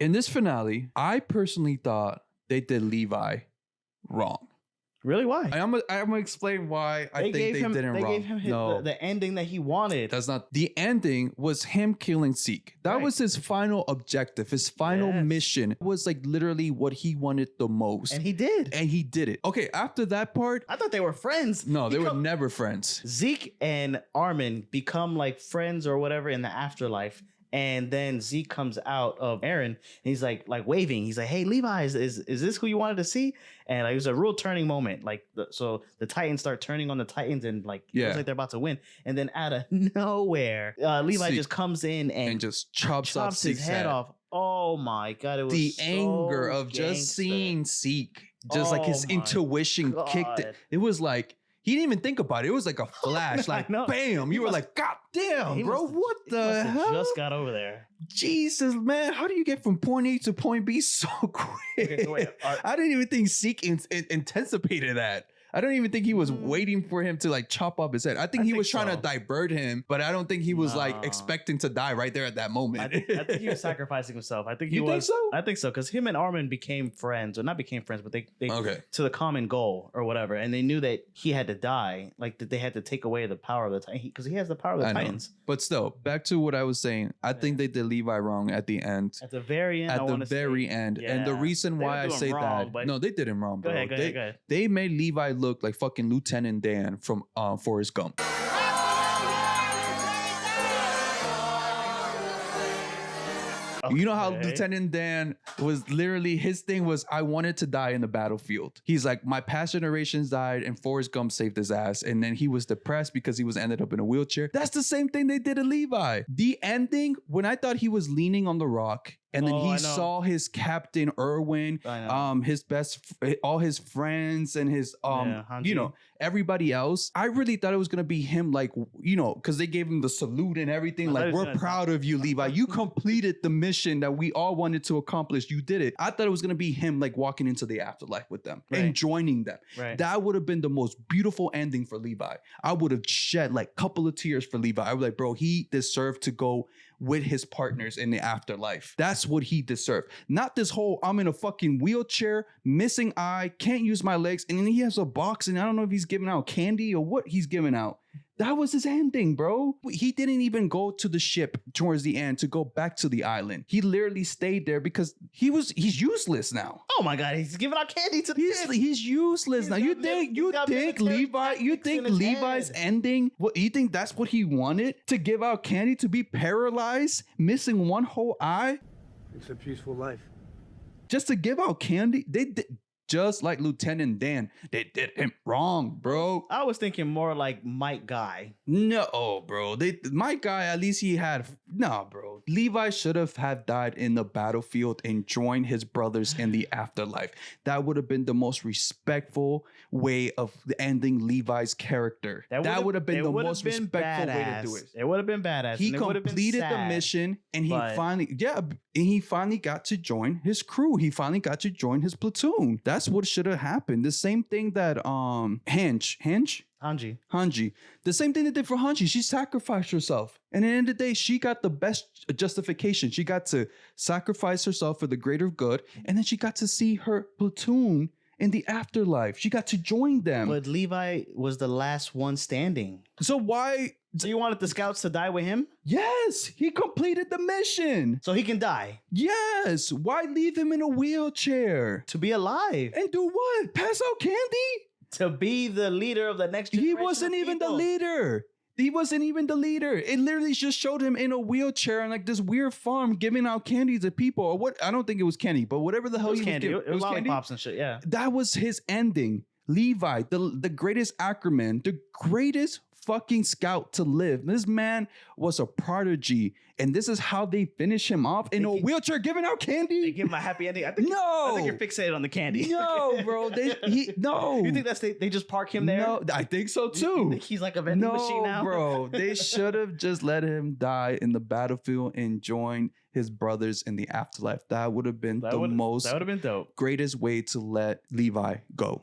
In this finale, I personally thought they did Levi wrong. Really? Why? I'm gonna explain why I think they did it wrong. They gave him the ending that he wanted. That's not the ending. Was him killing Zeke. That was his final objective. His final mission. It was like literally what he wanted the most, and he did. And he did it. Okay, after that part, I thought they were friends. No, they were never friends. Zeke and Armin become like friends or whatever in the afterlife. And then Zeke comes out of Aaron and he's like waving. He's like, "Hey, Levi, is this who you wanted to see?" And like, it was a real turning moment. Like, so the Titans start turning on the Titans and like, it feels like they're about to win. And then out of nowhere, Levi just comes in and just chops off his head off. Oh my God. It was the so anger of gangster. just seeing Zeke. Just like his intuition kicked it. It was like, he didn't even think about it. It was like a flash, like bam. You were like, God damn, bro, what the hell? Just got over there. Jesus, man, how do you get from point A to point B so quick? Okay, so wait, I didn't even think Zeke anticipated that. I don't even think he was waiting for him to like chop off his head. I think he was trying to divert him, but I don't think he was like expecting to die right there at that moment. I think he was sacrificing himself. I think he was. Think so? I think so, because him and Armin became friends, or not became friends, but they to the common goal or whatever, and they knew that he had to die, like that they had to take away the power of the Titans, because he has the power of the Titans. But still, back to what I was saying. I think they did Levi wrong at the end. At the very end. At the very end, and the reason why I say that, no, they did him wrong, bro. Go ahead. They made Levi look like fucking Lieutenant Dan from Forrest Gump. Okay. You know how Lieutenant Dan was literally, his thing was, I wanted to die in the battlefield. He's like, my past generations died and Forrest Gump saved his ass. And then he was depressed because he was ended up in a wheelchair. That's the same thing they did to Levi. The ending, when I thought he was leaning on the rock, and then he saw his Captain Irwin, his all his friends and his, you know, everybody else. I really thought it was going to be him, like, you know, because they gave him the salute and everything. Like, we're proud of you, Levi. You completed the mission that we all wanted to accomplish. You did it. I thought it was going to be him, like, walking into the afterlife with them and joining them. That would have been the most beautiful ending for Levi. I would have shed, like, a couple of tears for Levi. I was like, bro, he deserved to go with his partners in the afterlife. That's what he deserved. Not this whole, I'm in a fucking wheelchair, missing eye, can't use my legs, and then he has a box, and I don't know if he's giving out candy or what he's giving out. That was his ending, bro. He didn't even go to the ship towards the end to go back to the island. He literally stayed there because he's useless now. Oh my God, he's giving out candy to the He's useless now. You think Levi's ending? What you think that's what he wanted? To give out candy, to be paralyzed, missing one whole eye? It's a peaceful life. Just to give out candy? They did. Just like Lieutenant Dan, they did him wrong, bro. I was thinking more like Mike Guy. No, bro. Mike Guy, at least he had... Nah, bro. Levi should have died in the battlefield and joined his brothers in the afterlife. That would have been the most respectful way of ending Levi's character. That would have been the most respectful way to do it. It would have been badass. He completed the mission, and he finally got to join his crew. He finally got to join his platoon. That's what should have happened. The same thing that Hanji. The same thing they did for Hanji. She sacrificed herself. And at the end of the day, she got the best justification. She got to sacrifice herself for the greater good. And then she got to see her platoon in the afterlife. She got to join them. But Levi was the last one standing. So why... So you wanted the scouts to die with him? Yes, he completed the mission. So he can die? Yes. Why leave him in a wheelchair? To be alive. And do what? Pass out candy? To be the leader of the next generation. He wasn't even the leader. He wasn't even the leader. It literally just showed him in a wheelchair on like this weird farm giving out candy to people. Or what? I don't think it was candy, but whatever the hell he was candy. It was lollipops candy? And shit, yeah. That was his ending. Levi, the greatest Ackerman, the greatest fucking scout to live. This man was a prodigy, and this is how they finish him off in a wheelchair giving out candy. They give him a happy ending. I think you're fixated on the candy. No, bro. No. You think they just park him there? No, I think so too. You think he's like a vending machine now? No, bro. They should have just let him die in the battlefield and join his brothers in the afterlife. That would have been the most dope. Greatest way to let Levi go.